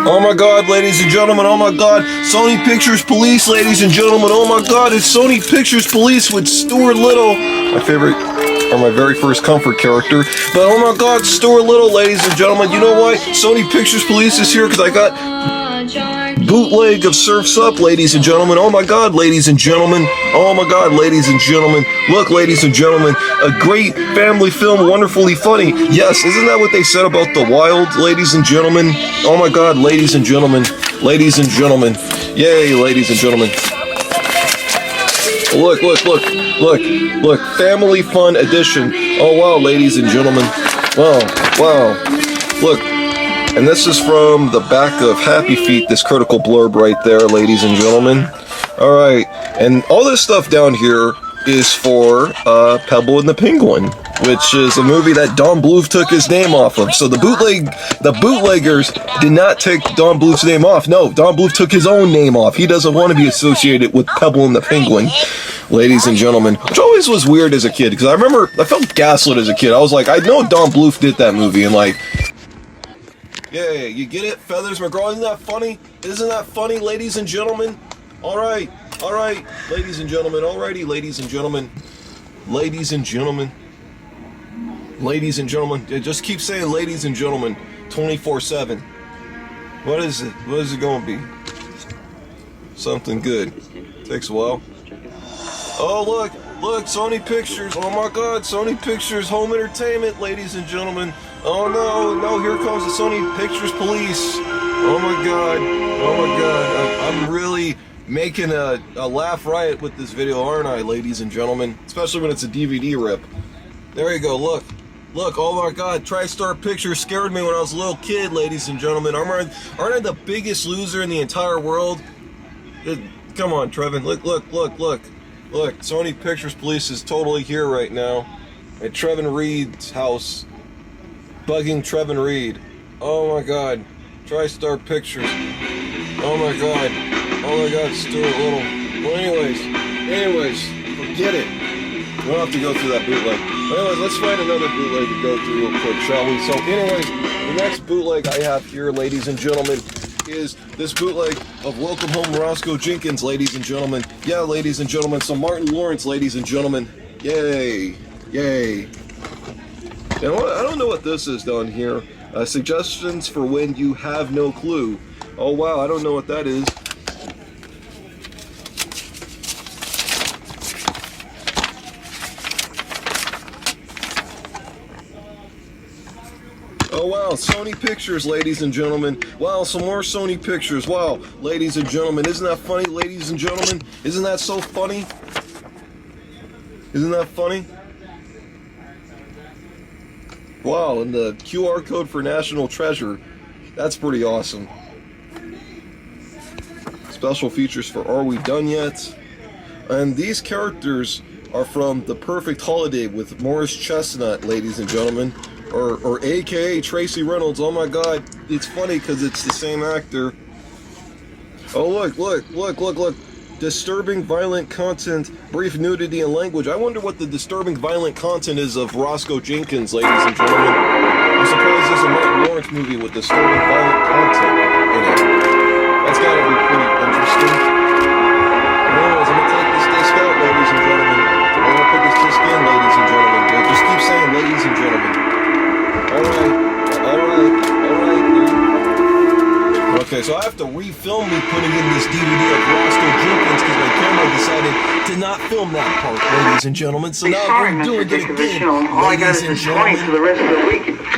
Oh my god, ladies and gentlemen, oh my god, Sony Pictures Police, ladies and gentlemen, oh my god, it's Sony Pictures Police with Stuart Little, my favorite, or my very first Comfort character, but oh my god, Stuart Little, ladies and gentlemen, you know why Sony Pictures Police is here? Because I got Bootleg of Surf's Up, ladies and gentlemen, oh my god, ladies and gentlemen, oh my god, ladies and gentlemen, look, ladies and gentlemen, a great family film, wonderfully funny, yes, isn't that what they said about The Wild, ladies and gentlemen, oh my god, ladies and gentlemen, yay, ladies and gentlemen, look, family fun edition, oh wow, ladies and gentlemen, wow, look, and this is from the back of Happy Feet, this critical blurb right there, ladies and gentlemen. Alright, and all this stuff down here is for Pebble and the Penguin, which is a movie that Don Bluth took his name off of. So the bootleggers did not take Don Bluth's name off. No, Don Bluth took his own name off. He doesn't want to be associated with Pebble and the Penguin, ladies and gentlemen. Which always was weird as a kid, because I remember I felt gaslit as a kid. I was like, I know Don Bluth did that movie, and like, yeah, you get it? Feathers McGraw, isn't that funny? Isn't that funny, ladies and gentlemen? Alright, ladies and gentlemen, alrighty, ladies and gentlemen, just keep saying ladies and gentlemen, 24/7. What is it? What is it gonna be? Something good. Takes a while. Oh, look, Sony Pictures, oh my god, Sony Pictures Home Entertainment, ladies and gentlemen. Oh no, here comes the Sony Pictures Police. Oh my god, I'm really making a laugh riot with this video, aren't I, ladies and gentlemen? Especially when it's a DVD rip. There you go, look, oh my god, TriStar Pictures scared me when I was a little kid, ladies and gentlemen. Aren't I the biggest loser in the entire world? Come on, Trevin, look, Sony Pictures Police is totally here right now at Trevin Reed's house. Bugging Trevin Reed. Oh my god. TriStar Pictures. Oh my god, Stuart Little. Well, anyways, forget it. We don't have to go through that bootleg. Anyways, let's find another bootleg to go through real quick, shall we? So anyways, the next bootleg I have here, ladies and gentlemen, is this bootleg of Welcome Home Roscoe Jenkins, ladies and gentlemen. Yeah, ladies and gentlemen, so Martin Lawrence, ladies and gentlemen. Yay. And I don't know what this is down here. Suggestions for when you have no clue. Oh wow, I don't know what that is. Oh wow, Sony Pictures, ladies and gentlemen. Wow, some more Sony Pictures. Wow, ladies and gentlemen. Isn't that funny, ladies and gentlemen? Isn't that so funny? Isn't that funny? Wow, and the QR code for National Treasure. That's pretty awesome. Special features for Are We Done Yet? And these characters are from The Perfect Holiday with Morris Chestnut, ladies and gentlemen. Or AKA Tracy Reynolds. Oh my god, it's funny because it's the same actor. Oh look. Disturbing violent content, brief nudity and language. I wonder what the disturbing violent content is of Roscoe Jenkins, ladies and gentlemen. I'm surprised there's a Martin Lawrence movie with disturbing violent content in it. That's gotta be pretty interesting. Anyways, I'm gonna take this disc out, ladies and gentlemen. I'm gonna put this disc in, ladies and gentlemen. Just keep saying ladies and gentlemen. Alright. Okay, so I have to refilm me putting in this DVD of Roscoe Jenkins because my camera decided to not film that part, ladies and gentlemen. So now we're doing it again, ladies and gentlemen.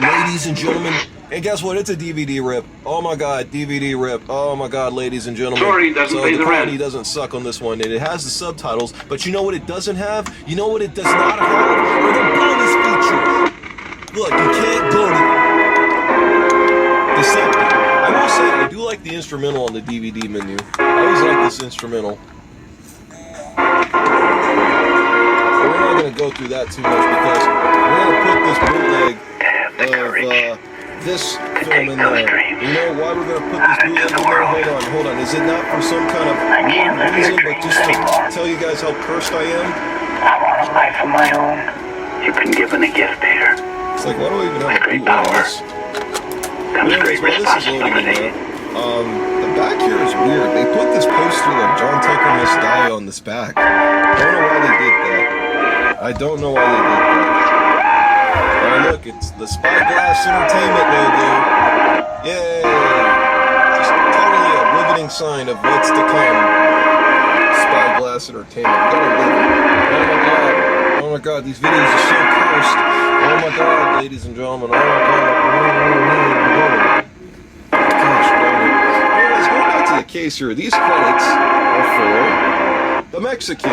Ladies and gentlemen. And guess what? It's a DVD rip. Oh my god, DVD rip. Oh my god, ladies and gentlemen. Sorry, doesn't pay the quality rent. Doesn't suck on this one, and it has the subtitles. But you know what it doesn't have? You know what it does not have? Or the bonus feature. Look, you can't go to Deceptive. I will say, I do like the instrumental on the DVD menu. I always like this instrumental. But we're not going to go through that too much because we're going to put this bootleg of this film in there. You know why we're going to put this bootleg in there? Hold on. Is it not for some kind of reason, but just to tell you guys how cursed I am? I want a life of my own. You've been given a gift here. It's like, why do I even have a bootleg of this? Comes great responsibility. The back here is weird. They put this poster of John Tucker Must Die on this back. I don't know why they did that. I don't know why they did that. Oh, look, it's the Spyglass Entertainment logo. Yay! Just totally a riveting sign of what's to come. Spyglass Entertainment. Gotta love it. Oh my god. Oh my god, these videos are so cursed. Oh my god, ladies and gentlemen. Oh my god. Gosh, darn it. Anyways, going back to the case here, these credits are for the Mexican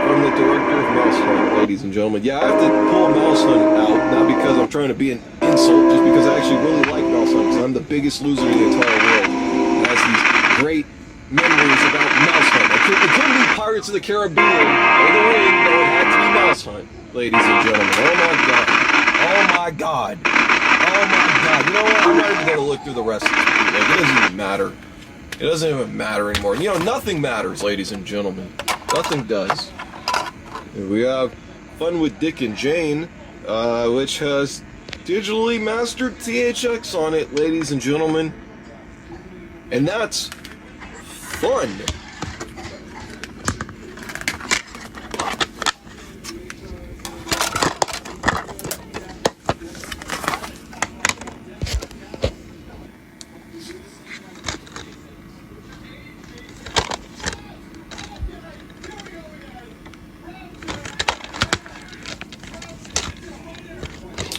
from the director of Mouse Hunt, ladies and gentlemen. Yeah, I have to pull Mouse Hunt out, not because I'm trying to be an insult, just because I actually really like Mouse Hunt, because I'm the biggest loser in the entire world. It has these great memories about Mouse Hunt. It couldn't be Pirates of the Caribbean or the Ring, no, it had to be Mouse Hunt, ladies and gentlemen. Oh my god. Oh my god. Oh my god. You know what? I'm not even going to look through the rest of this video. Like, it doesn't even matter. It doesn't even matter anymore. You know, nothing matters, ladies and gentlemen. Nothing does. And we have Fun with Dick and Jane, which has digitally mastered THX on it, ladies and gentlemen. And that's fun.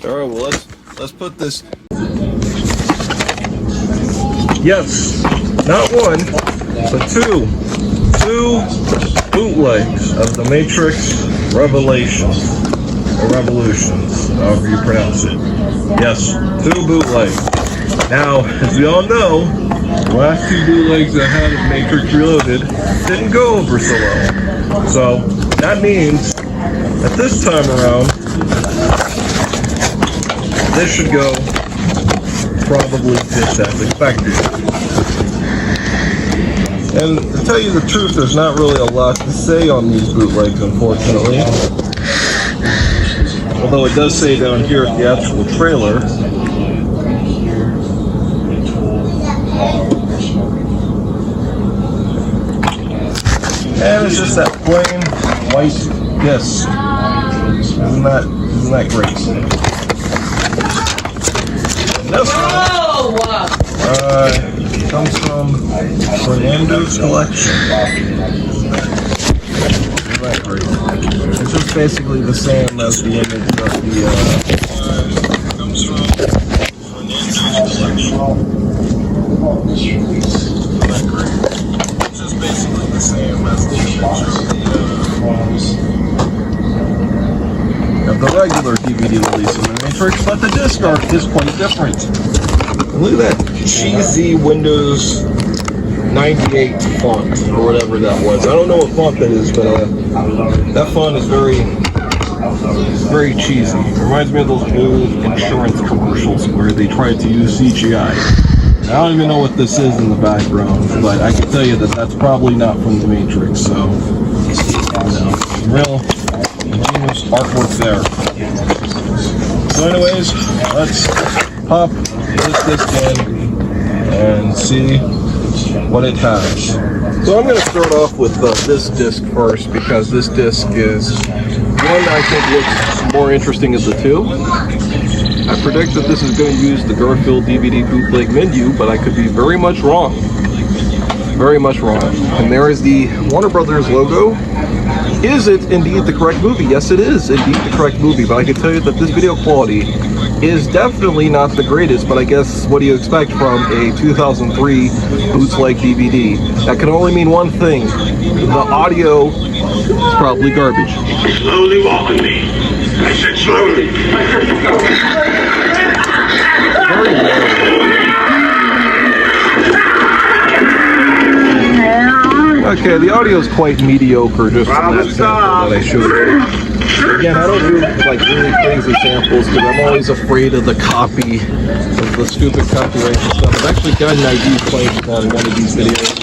All right, well let's put this. Yes, not one, but two bootlegs of the Matrix Revelations, or Revolutions, however you pronounce it. Yes, two bootlegs. Now, as we all know, the last two bootlegs that had Matrix Reloaded didn't go over so well. So that means that this time around, this should go probably just as expected. And to tell you the truth, there's not really a lot to say on these bootlegs, unfortunately. Although it does say down here at the actual trailer. And it's just that plain white disc. Isn't that great? This one comes from Fernando's collection. Isn't that great? It's just basically the same as the image of the comes from Fernando's collection. Isn't that great? It's just basically the same as the image of the regular DVD release of the Matrix, but the disc art is quite different. And look at that cheesy Windows 98 font, or whatever that was. I don't know what font that is, but that font is very cheesy. It reminds me of those old insurance commercials where they tried to use CGI. I don't even know what this is in the background, but I can tell you that that's probably not from the Matrix, so, real ingenious artwork there. So anyways, let's pop this disc in and see what it has. So I'm going to start off with this disc first, because this disc is one I think looks more interesting of the two. I predict that this is going to use the Garfield DVD bootleg menu, but I could be very much wrong. Very much wrong. And there is the Warner Brothers logo. Is it indeed the correct movie? Yes, it is indeed the correct movie, but I can tell you that this video quality is definitely not the greatest, but I guess what do you expect from a 2003 bootleg DVD? That can only mean one thing. The audio is probably garbage. Slowly walk with me. I said slowly. Very low. Okay, the audio is quite mediocre just from that sample that I showed you. Again, I don't do like really crazy samples because I'm always afraid of the copy, of the stupid copyright and stuff. I've actually got an ID claim on one of these videos.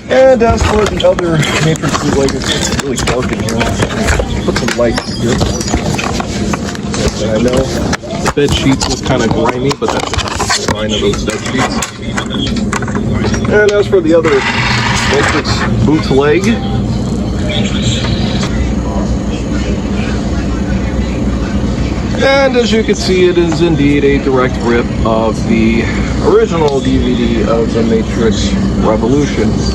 And as for the other Matrix bootleg, it's really dark in here. Put some lights here. And I know the bed sheets was kind of grimy, but that's just a sign of those bed sheets. And as for the other Matrix bootleg, and as you can see, it is indeed a direct rip of the original DVD of The Matrix Revolutions.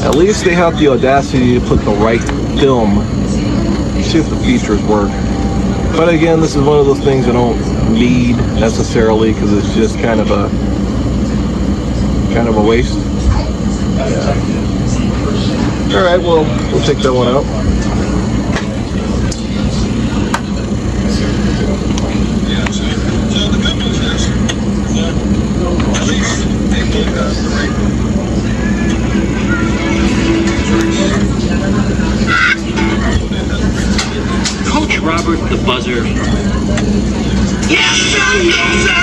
At least they have the audacity to put the right film. See if the features work. But again, this is one of those things I don't need necessarily because it's just kind of a waste. Yeah. All right, well, we'll take that one out. Coach Robert the Buzzer. Yes, sir, yes, sir.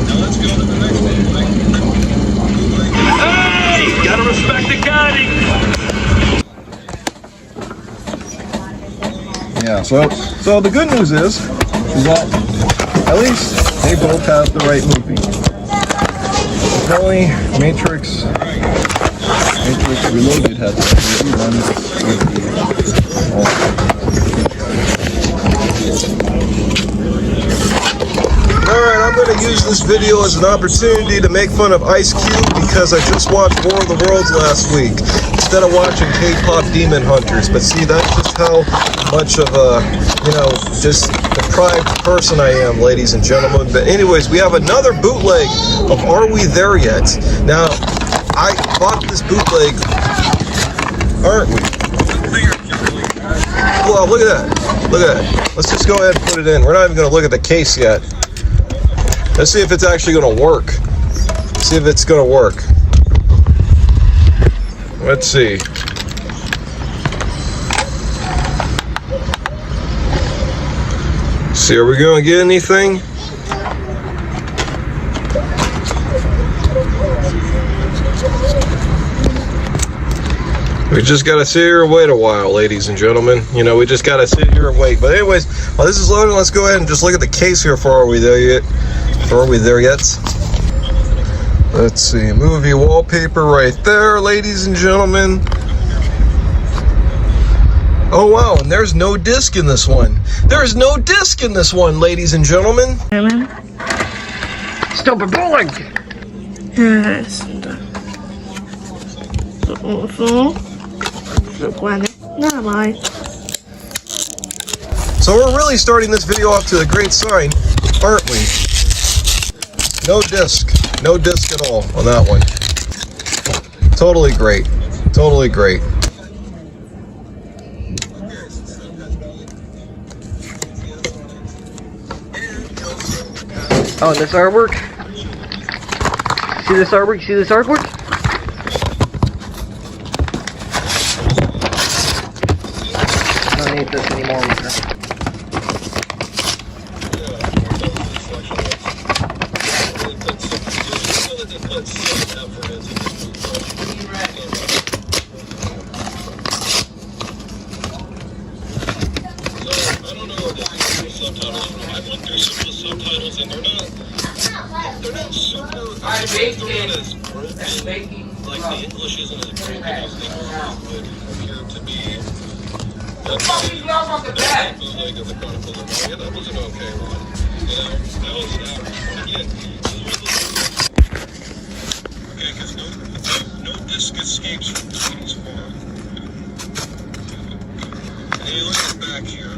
Now let's go to the next one. Hey, gotta respect the guiding. Yeah, so the good news is that at least they both have the right movie. Apparently, Matrix Reloaded has the one. Alright, I'm going to use this video as an opportunity to make fun of Ice Cube because I just watched War of the Worlds last week instead of watching K-pop Demon Hunters. But see, that's just how much of a, just deprived person I am, ladies and gentlemen. But anyways, we have another bootleg of Are We There Yet? Now, I bought this bootleg, aren't we? Well, look at that. Look at that. Let's just go ahead and put it in. We're not even going to look at the case yet. Let's see if it's actually going to work. See if it's going to work. Let's see. See, are we going to get anything? We just got to sit here and wait a while, ladies and gentlemen. We just got to sit here and wait. But anyways, while this is loading, let's go ahead and just look at the case here for Are We There Yet? Let's see, movie wallpaper right there, ladies and gentlemen. Oh wow, and there's no disc in this one. There's no disc in this one, ladies and gentlemen. Stupid Bootleg. Yes. Never mind. So we're really starting this video off to a great sign, aren't we? No disc at all on that one. Totally great, totally great. Oh, and this artwork? See this artwork? See this artwork? I don't need this anymore. Like the English isn't as great as they normally would appear to be. Bootleg of the Chronicles of Narnia, that was an okay one. That was an average one. Again, okay, because no disc escapes from Tweety's farm. And you look at the back here.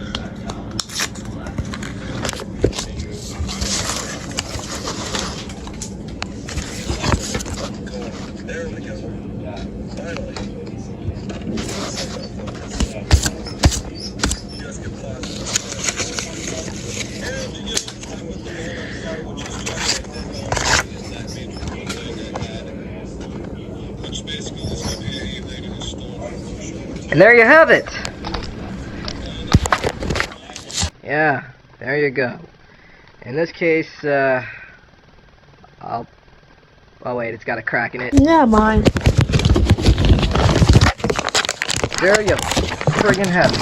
There we go. Finally. Just get past and with the which is that made which basically is going to be a latest story. And there you have it. Yeah, there you go. In this case, oh wait, it's got a crack in it. Never mind. There you friggin' have it.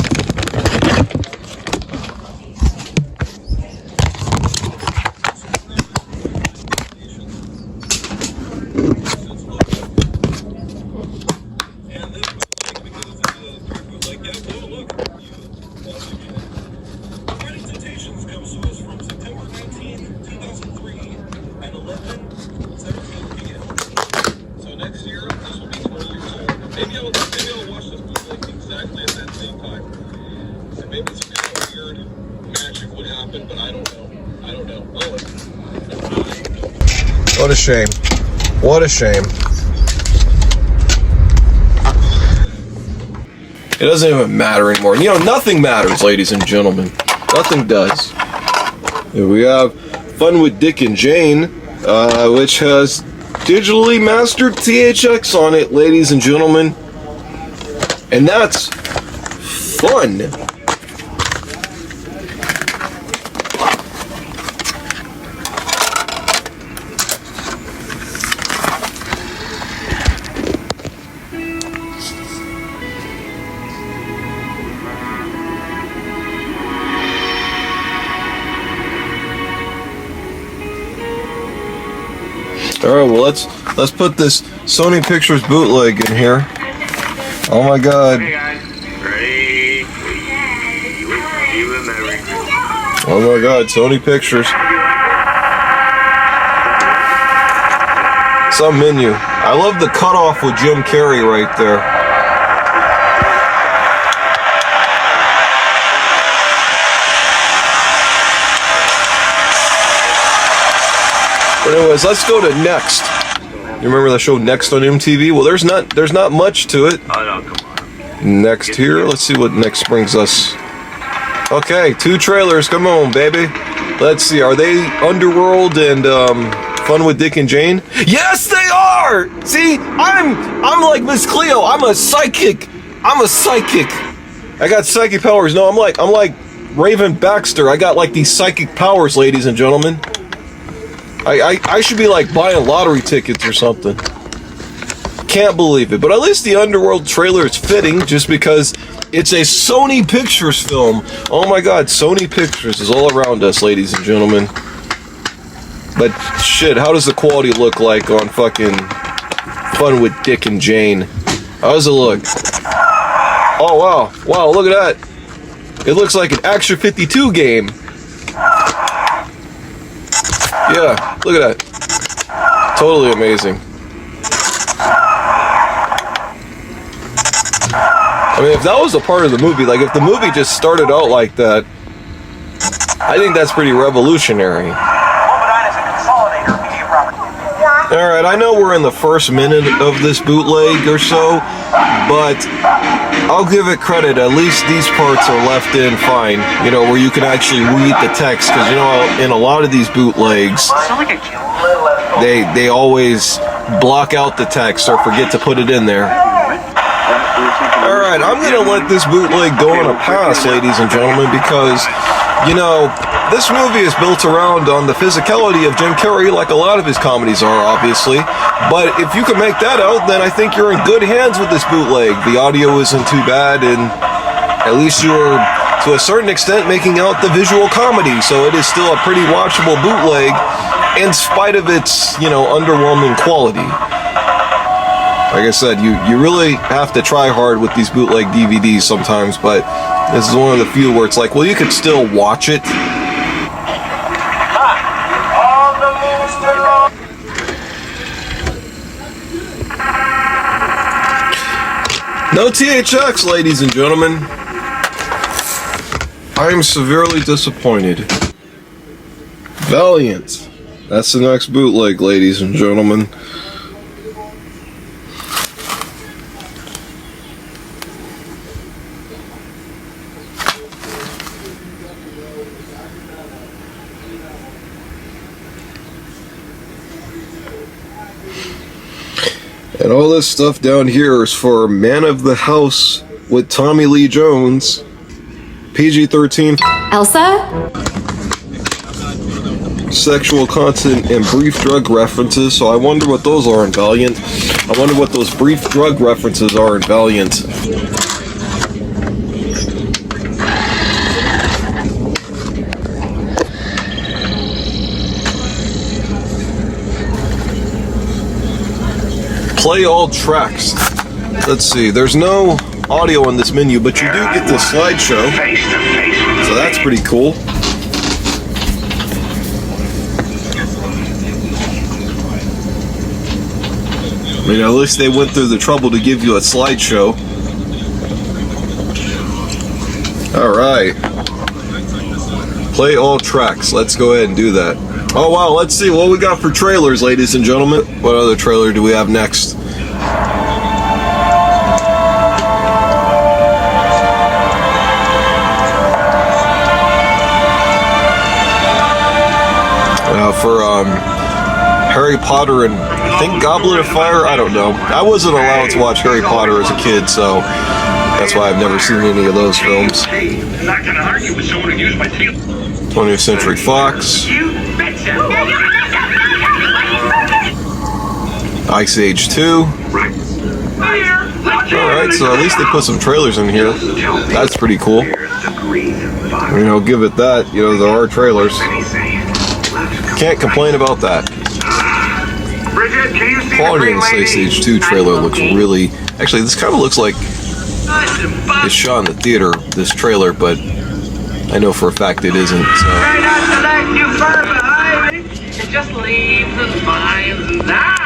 Maybe I'll watch this bootleg exactly at that same time. And maybe some kind of weird magic would happen, but I don't know. Oh, what a shame. What a shame. It doesn't even matter anymore. You know, nothing matters, ladies and gentlemen. Nothing does. Here we have Fun with Dick and Jane, which has digitally mastered THX on it, ladies and gentlemen. And that's fun. All right, well let's put this Sony Pictures bootleg in here. Oh my God! Hey guys, ready? You and Merry Christmas. Oh my God, Sony Pictures. Some menu. I love the cutoff with Jim Carrey right there. But anyways, let's go to Next. You remember the show Next on MTV? Well, there's not much to it. Oh no, come on. Next here. Let's see what Next brings us. Okay, 2 trailers. Come on, baby. Let's see. Are they Underworld and Fun with Dick and Jane? Yes, they are. See, I'm like Miss Cleo. I'm a psychic. I got psychic powers. No, I'm like Raven Baxter. I got like these psychic powers, ladies and gentlemen. I should be like buying lottery tickets or something. Can't believe it. But at least the Underworld trailer is fitting just because it's a Sony Pictures film. Oh my God, Sony Pictures is all around us, ladies and gentlemen. But shit, how does the quality look like on fucking Fun with Dick and Jane? How does it look? Oh wow, wow, look at that. It looks like an Action 52 game. Yeah, look at that. Totally amazing. I mean, if that was a part of the movie, like if the movie just started out like that, I think that's pretty revolutionary. Alright, I know we're in the first minute of this bootleg or so, but I'll give it credit. At least these parts are left in fine, you know, where you can actually read the text. Because, you know, in a lot of these bootlegs, they always block out the text or forget to put it in there. Alright, I'm going to let this bootleg go on a pass, ladies and gentlemen, because, you know, this movie is built around on the physicality of Jim Carrey, like a lot of his comedies are, obviously. But if you can make that out, then I think you're in good hands with this bootleg. The audio isn't too bad, and at least you're, to a certain extent, making out the visual comedy. So it is still a pretty watchable bootleg, in spite of its, you know, underwhelming quality. Like I said, you really have to try hard with these bootleg DVDs sometimes, but this is one of the few where it's like, well, you could still watch it. No THX, ladies and gentlemen. I am severely disappointed. Valiant. That's the next bootleg, ladies and gentlemen. And all this stuff down here is for Man of the House with Tommy Lee Jones. PG-13. Elsa? Sexual content and brief drug references. So I wonder what those are in Valiant. I wonder what those brief drug references are in Valiant. Play all tracks. Let's see, there's no audio in this menu, but you do get the slideshow, so that's pretty cool. I mean, at least they went through the trouble to give you a slideshow. Alright. Play all tracks. Let's go ahead and do that. Oh wow, let's see what we got for trailers, ladies and gentlemen. What other trailer do we have next? For Harry Potter and I think Goblet of Fire, I don't know. I wasn't allowed to watch Harry Potter as a kid, so that's why I've never seen any of those films. 20th Century Fox. Ice Age 2. Alright, so at least they put some trailers in here. That's pretty cool. You know, give it that. You know, there are trailers. Can't complain about that. Quality in the Ice Age 2 trailer looks really... Actually, this kind of looks like it's shot in the theater, this trailer, but I know for a fact it isn't, so... Just leave the vines and that.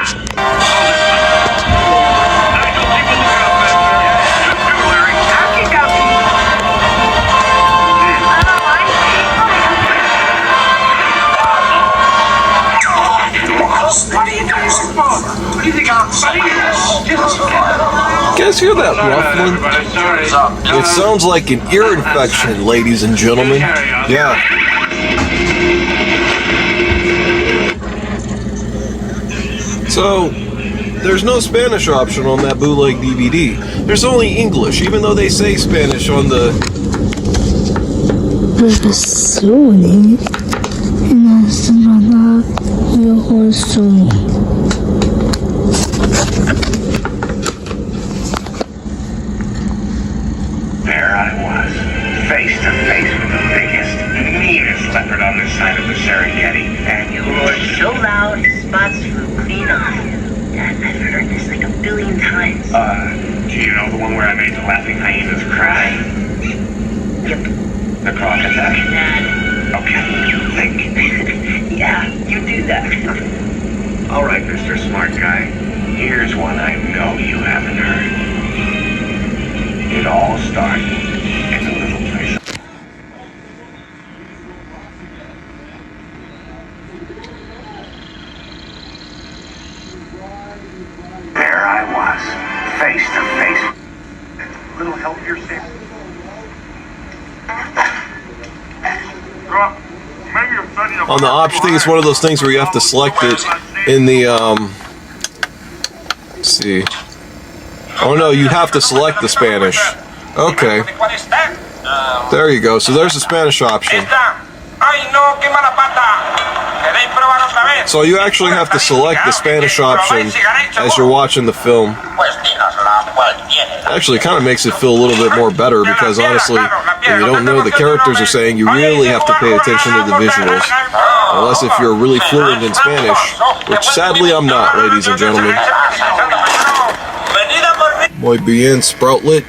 You guys hear that ruffling? It sounds like an ear infection, ladies and gentlemen. Yeah. So, there's no Spanish option on that bootleg DVD. There's only English, even though they say Spanish on the... There I was, face to face with the biggest, meanest leopard on this side of the Serengeti. And you roared so loud, spots flew clean off you. Dad, I've heard this like a billion times. Do you know the one where I made the laughing hyenas cry? Yep. The crocodile? Dad. Okay, think. Yeah, you do that. All right, Mr. Smart Guy. Here's one I know you haven't heard. It all started in a little place. There I was, face to face. A little help here, Sam. On the option, I think it's one of those things where you have to select it in the, let's see. Oh no, you have to select the Spanish. Okay. There you go. So there's the Spanish option. So you actually have to select the Spanish option as you're watching the film. Actually, it kind of makes it feel a little bit more better because honestly, when you don't know what the characters are saying, you really have to pay attention to the visuals. Unless if you're really fluent in Spanish, which sadly I'm not, ladies and gentlemen. Muy bien, Sproutlet.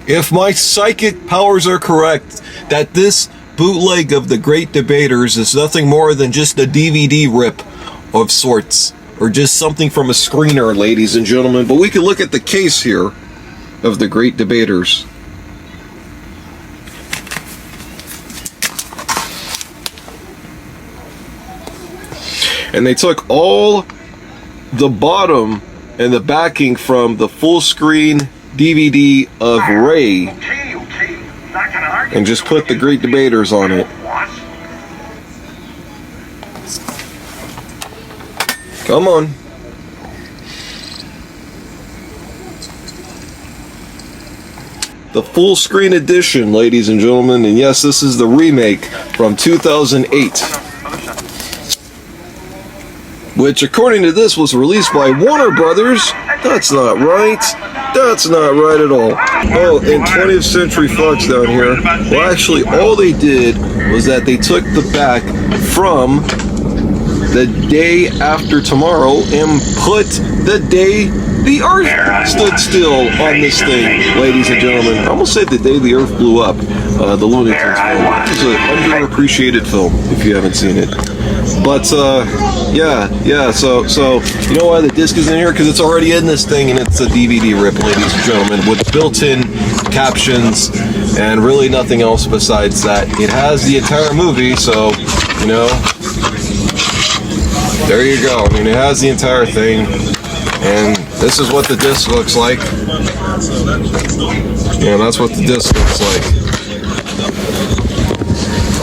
If my psychic powers are correct, that this bootleg of The Great Debaters is nothing more than just a DVD rip of sorts, or just something from a screener, ladies and gentlemen. But we can look at the case here of The Great Debaters. And they took all the bottom and the backing from the full screen DVD of Ray and just put The Great Debaters on it. Come on. The full screen edition, ladies and gentlemen, and yes, this is the remake from 2008. Which, according to this, was released by Warner Brothers. That's not right. That's not right at all. Oh, and 20th Century Fox down here. Well, actually, all they did was that they took the back from the day after tomorrow and put the day the Earth stood still on this thing, ladies and gentlemen. I almost said the day the Earth blew up. The Looney Tunes film. It's an underappreciated film if you haven't seen it. But yeah. So you know why the disc is in here? Because it's already in this thing, and it's a DVD rip, ladies and gentlemen, with built-in captions and really nothing else besides that. It has the entire movie, so you know. There you go. I mean, it has the entire thing, and this is what the disc looks like. Yeah, that's what the disc looks like.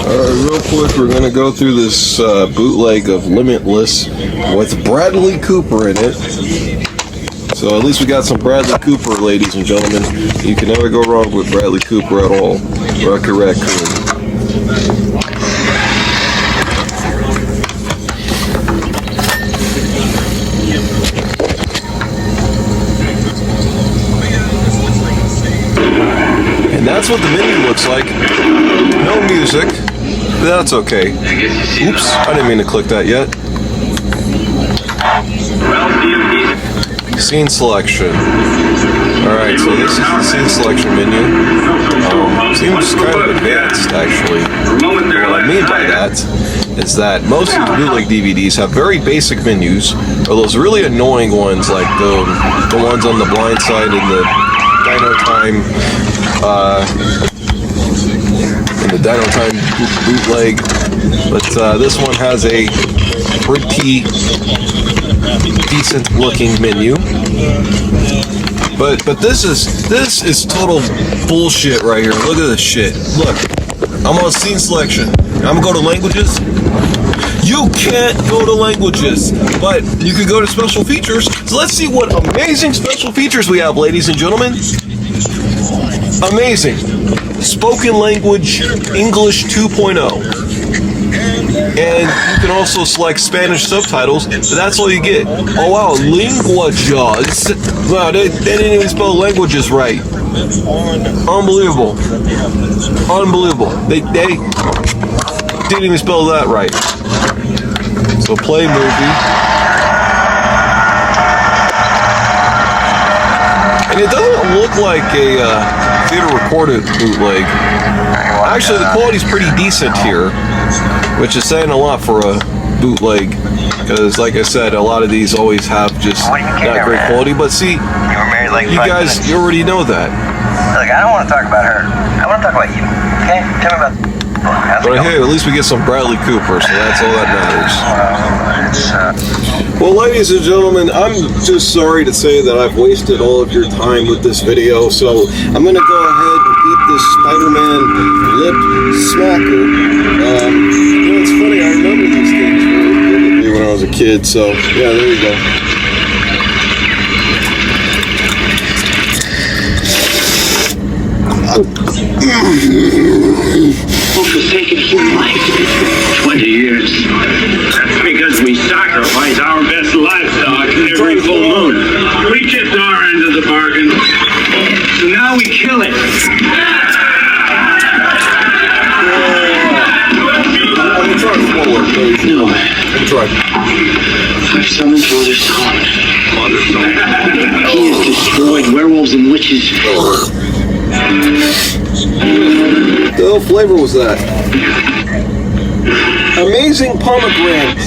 Alright, real quick, we're going to go through this bootleg of Limitless with Bradley Cooper in it. So at least we got some Bradley Cooper, ladies and gentlemen. You can never go wrong with Bradley Cooper at all. Rocket Raccoon. And that's what the menu looks like. No music. That's okay. Oops, I didn't mean to click that yet. Scene selection. Alright, so this is the scene selection menu. Seems kind of advanced, actually. What I mean by that is that most of the bootleg DVDs have very basic menus, or those really annoying ones, like the ones on the blind side and the Dino Time bootleg, but this one has a pretty decent looking menu. But this is total bullshit right here. Look at this shit. Look, I'm on scene selection. I'm gonna go to languages. You can't go to languages, but you can go to special features. So let's see what amazing special features we have, ladies and gentlemen. Amazing. Spoken language English 2.0. And you can also select Spanish subtitles, but that's all you get. Oh wow, Lenguagues. Wow, they didn't even spell languages right. Unbelievable. Unbelievable. They didn't even spell that right. So play movie. And it doesn't look like a theater recorded bootleg. Actually, the quality's pretty decent here, which is saying a lot for a bootleg, because like I said, a lot of these always have just not great quality. But see, you guys, you already know that. Look, I don't want to talk about her. I want to talk about you. Okay? Tell me about. But hey, at least we get some Bradley Cooper, so that's all that matters. Well, ladies and gentlemen, I'm just sorry to say that I've wasted all of your time with this video, so I'm going to go ahead and eat this Spider-Man lip smacker. You know, it's funny, I remember these things really vividly when I was a kid, so yeah, there you go. Hope has taken human life. 20 years. That's because we sacrifice our best livestock every full moon. We kept our end of the bargain, so now we kill it. I'm trying forward, please. No, man. I'm trying. I've summoned Father Stone. He has destroyed werewolves and witches. What the hell flavor was that? Amazing pomegranate.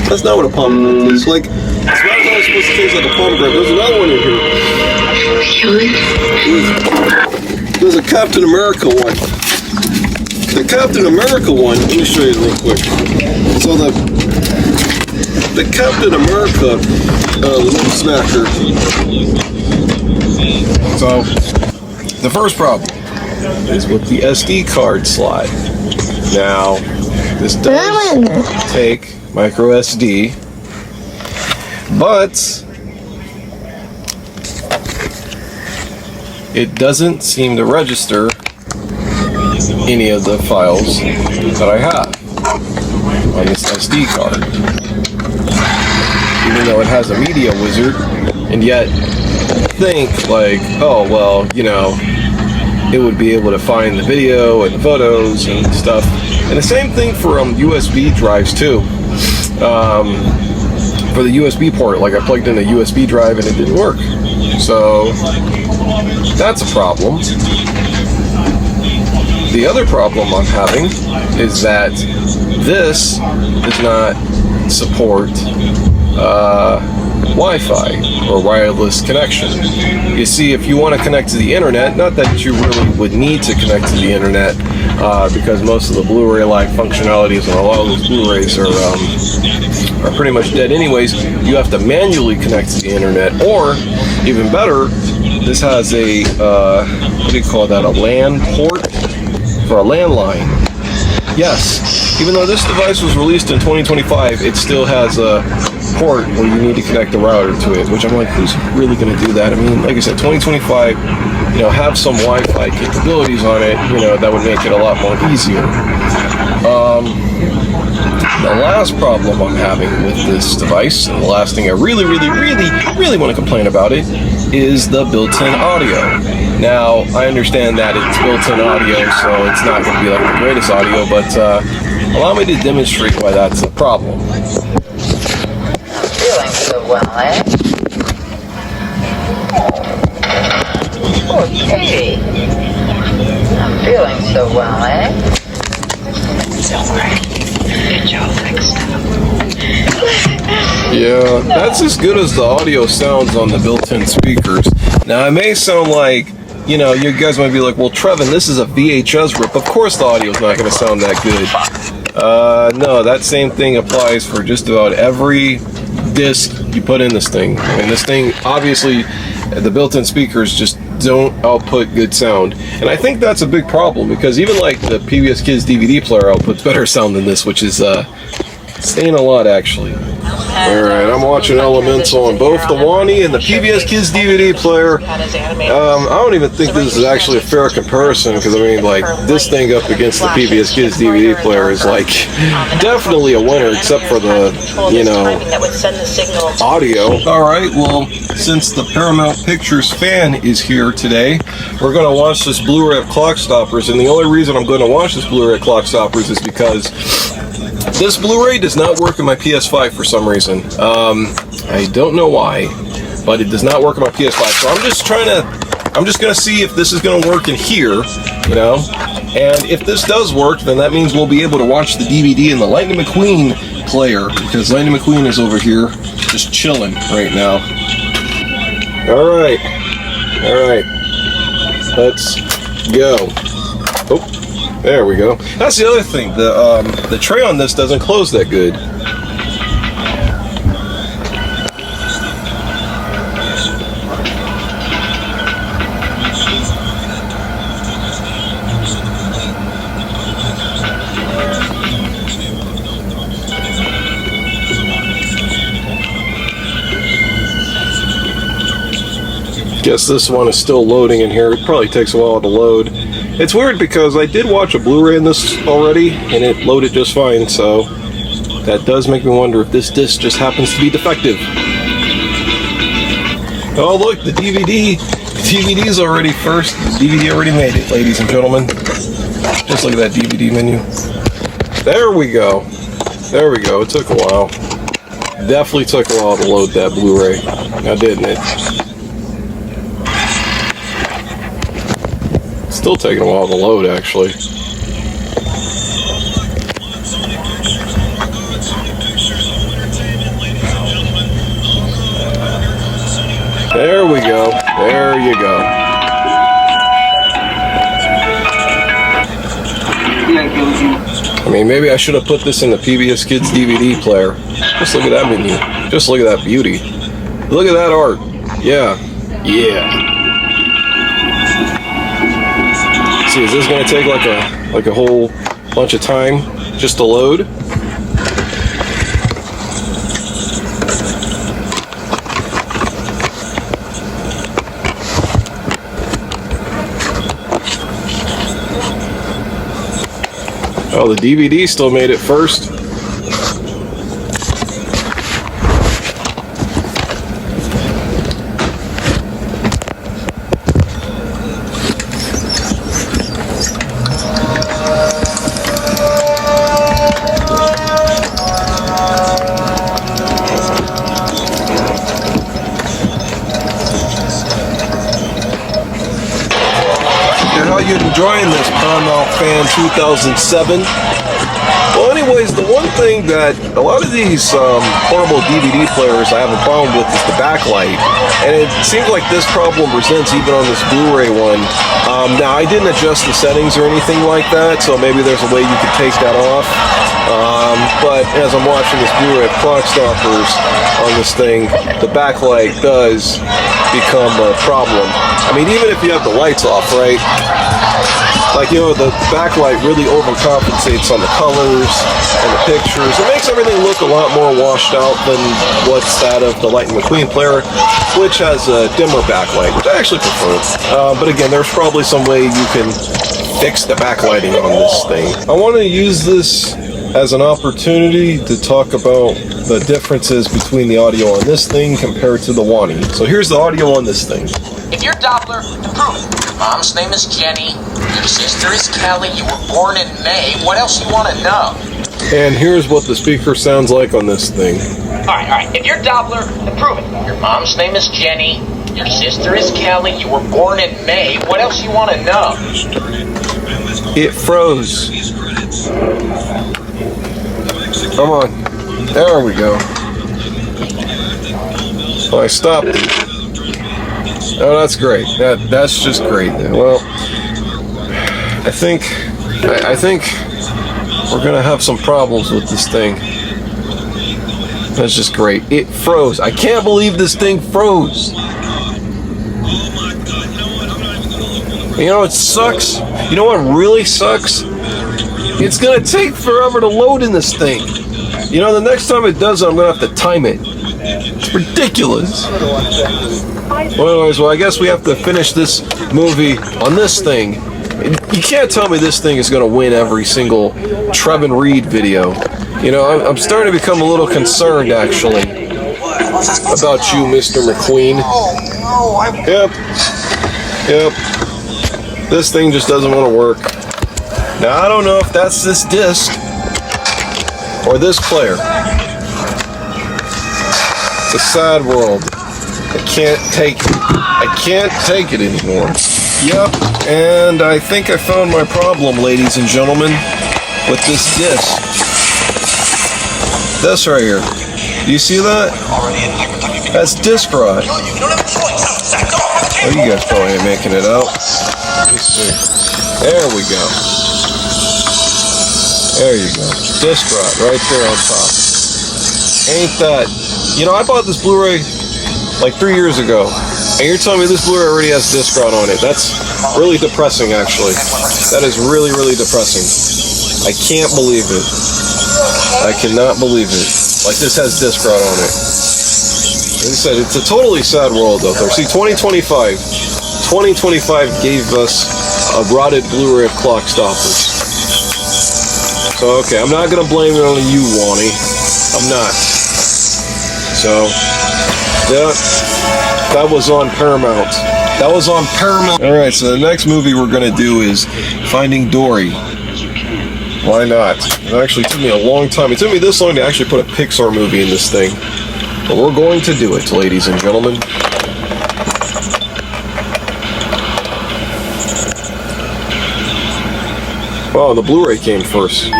That's not what a pomegranate tastes like. It's not supposed to taste like a pomegranate. There's another one in here. There's a Captain America one. The Captain America one, let me show you real quick. So the Captain America lip smacker. So the first problem is with the SD card slot. Now, this does take micro SD, but it doesn't seem to register any of the files that I have on this SD card. Even though it has a media wizard, and yet think like, oh well, you know, it would be able to find the video and the photos and stuff. And the same thing for USB drives too. for the USB port. Like I plugged in a USB drive and it didn't work. So that's a problem. The other problem I'm having is that this does not support Wi-Fi or wireless connection. You see, if you want to connect to the internet, not that you really would need to connect to the internet, because most of the Blu-ray-like functionalities and a lot of those Blu-rays are pretty much dead anyways. You have to manually connect to the internet, or even better, this has a what do you call that? A LAN port for a landline. Yes, even though this device was released in 2025, it still has a port where you need to connect the router to it, which I'm like, who's really going to do that? I mean, like I said, 2025, have some Wi-Fi capabilities on it, that would make it a lot more easier. The last problem I'm having with this device, and the last thing I really want to complain about it, is the built-in audio. Now, I understand that it's built-in audio, so it's not going to be like the greatest audio, but allow me to demonstrate why that's a problem. Feeling so well, eh? Oh, Katie. I'm feeling so well, eh? Don't worry. Get Joe fixed up. Yeah, that's as good as the audio sounds on the built-in speakers. Now, it may sound like, you guys might be like, well, Trevin, this is a VHS rip. Of course the audio's not going to sound that good. No, that same thing applies for just about every disc you put in this thing. And this thing, obviously, the built-in speakers just don't output good sound. And I think that's a big problem, because even like the PBS Kids DVD player outputs better sound than this, which is saying a lot, actually. Alright, I'm watching Elemental on both the Wani and the PBS Kids DVD player. I don't even think this is actually a fair comparison, because I mean, like, this thing up against the PBS Kids DVD player is like definitely a winner, except for the, audio. Alright, well, since the Paramount Pictures fan is here today, we're going to watch this Blu-ray of Clockstoppers, and the only reason I'm going to watch this Blu-ray of Clockstoppers is because this Blu-ray does not work in my PS5 for some reason. I don't know why, but it does not work on my PS5. So I'm just gonna see if this is gonna work in here, And if this does work, then that means we'll be able to watch the DVD in the Lightning McQueen player, because Lightning McQueen is over here just chilling right now. All right, let's go. Oh. There we go. That's the other thing. The tray on this doesn't close that good. Guess this one is still loading in here. It probably takes a while to load. It's weird because I did watch a Blu-ray in this already, and it loaded just fine, so that does make me wonder if this disc just happens to be defective. Oh look, the DVD! The DVD's already first. The DVD already made it, ladies and gentlemen. Just look at that DVD menu. There we go. There we go. It took a while. Definitely took a while to load that Blu-ray. Now didn't it? Still taking a while to load, actually. There we go. There you go. I mean, maybe I should have put this in the PBS Kids DVD player. Just look at that menu. Just look at that beauty. Look at that art. Yeah. Yeah. See, is this going to take like a whole bunch of time just to load? Oh, the DVD still made it first. Fan 2007. Well, anyways, the one thing that a lot of these portable DVD players I have a problem with is the backlight. And it seems like this problem presents even on this Blu-ray one. Now, I didn't adjust the settings or anything like that, so maybe there's a way you could take that off. But as I'm watching this Blu-ray of Clock Stoppers on this thing, the backlight does become a problem. I mean, even if you have the lights off, right? Like, you know, the backlight really overcompensates on the colors and the pictures. It makes everything look a lot more washed out than what's that of the Lightning McQueen player, which has a dimmer backlight, which I actually prefer. But again, there's probably some way you can fix the backlighting on this thing. I want to use this as an opportunity to talk about the differences between the audio on this thing compared to the Wani. So here's the audio on this thing. If you're Doppler, to prove it. Your mom's name is Jenny. Your sister is Kelly. You were born in May. What else you want to know? And here's what the speaker sounds like on this thing. All right. If you're Doppler, to prove it. Your mom's name is Jenny. Your sister is Kelly. You were born in May. What else you want to know? It froze. Come on. There we go. Oh, I stopped it. Oh, that's great. That's just great. Well, I think we're gonna have some problems with this thing. That's just great. It froze. I can't believe this thing froze. You know what sucks? You know what really sucks? It's gonna take forever to load in this thing. You know, the next time it does it, I'm gonna have to time it. It's ridiculous. Well, anyways, I guess we have to finish this movie on this thing. You can't tell me this thing is going to win every single Trevin Reed video. You know, I'm starting to become a little concerned, actually, about you, Mr. McQueen. Yep. This thing just doesn't want to work. Now, I don't know if that's this disc or this player. It's a sad world. I can't take it. I can't take it anymore. Yep, and I think I found my problem, ladies and gentlemen, with this disc. This right here. Do you see that? That's disc rot. Oh, you guys probably ain't making it out. Let me see. There we go. There you go. Disc rot right there on top. Ain't that... You know, I bought this Blu-ray like 3 years ago, and you're telling me this Blu-ray already has disc rot on it. That's really depressing, actually. That is really, really depressing. I can't believe it. I cannot believe it. Like, this has disc rot on it. Like I said, it's a totally sad world out there. See, 2025 gave us a rotted Blu-ray of Clock Stoppers. So, okay, I'm not going to blame it on you, Wani. I'm not. So, yeah, that was on Paramount. That was on Paramount. Alright, so the next movie we're going to do is Finding Dory. Why not? It actually took me a long time. It took me this long to actually put a Pixar movie in this thing. But we're going to do it, ladies and gentlemen. Oh, the Blu-ray came first.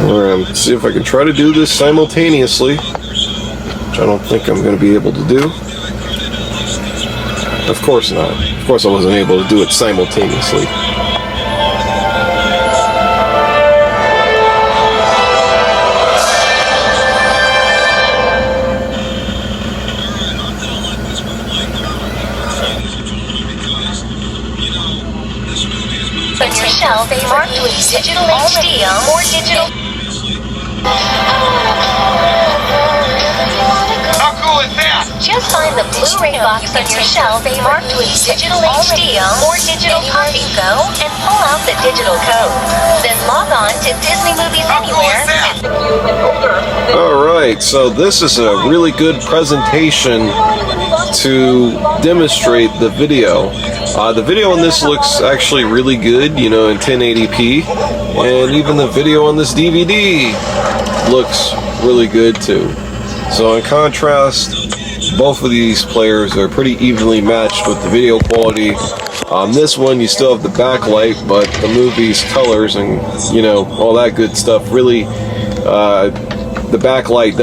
Alright, see if I can try to do this simultaneously, which I don't think I'm going to be able to do. Of course not. Of course I wasn't able to do it simultaneously. On your shelf, marked with digital HD or digital. How cool is that? Just find the Blu-ray box on your shelf marked with digital HD or digital copy. Go and pull out the digital code. Then log on to Disney Movies Anywhere. Alright, so this is a really good presentation to demonstrate the video. The video on this looks actually really good, you know, in 1080p, and even the video on this DVD looks really good too. So in contrast, both of these players are pretty evenly matched with the video quality. On this one, you still have the backlight, but the movie's colors and, you know, all that good stuff really, the backlight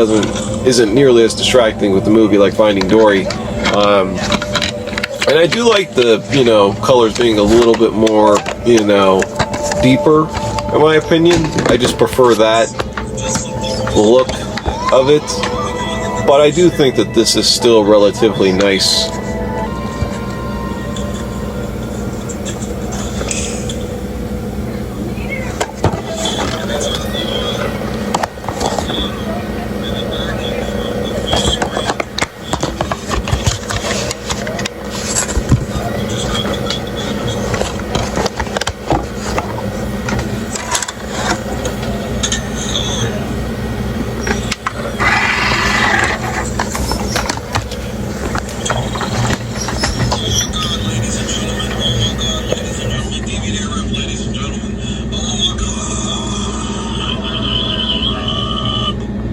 isn't nearly as distracting with the movie like Finding Dory. And I do like the, you know, colors being a little bit more, you know, deeper, in my opinion. I just prefer that look of it. But I do think that this is still relatively nice.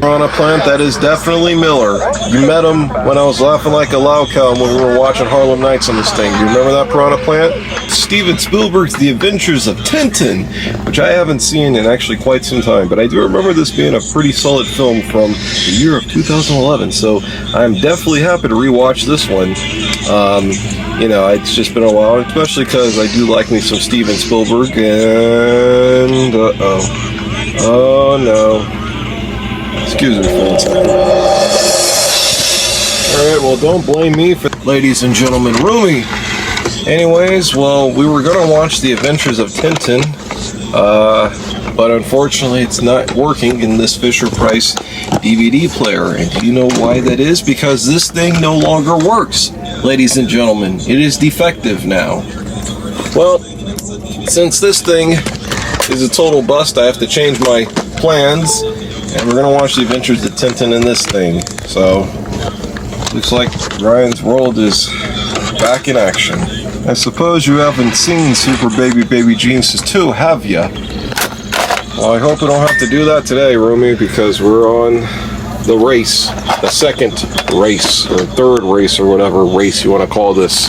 Piranha Plant, that is definitely Miller. You met him when I was laughing like a loud cow when we were watching Harlem Nights on this thing. Do you remember that Piranha Plant? Steven Spielberg's The Adventures of Tintin, which I haven't seen in actually quite some time, but I do remember this being a pretty solid film from the year of 2011, so I'm definitely happy to rewatch this one. You know, it's just been a while, especially because I do like me some Steven Spielberg, and oh no. Excuse me for 1 second. Alright, well, don't blame me for, ladies and gentlemen, Roomy. Anyways, well, we were going to watch The Adventures of Tintin, but unfortunately it's not working in this Fisher-Price DVD player. And do you know why that is? Because this thing no longer works, ladies and gentlemen. It is defective now. Well, since this thing is a total bust, I have to change my plans. And we're going to watch The Adventures of Tintin in this thing. So, looks like Ryan's World is back in action. I suppose you haven't seen Super Baby Geniuses 2, have ya? Well, I hope we don't have to do that today, Roomy, because we're on the race. The second race, or third race, or whatever race you want to call this.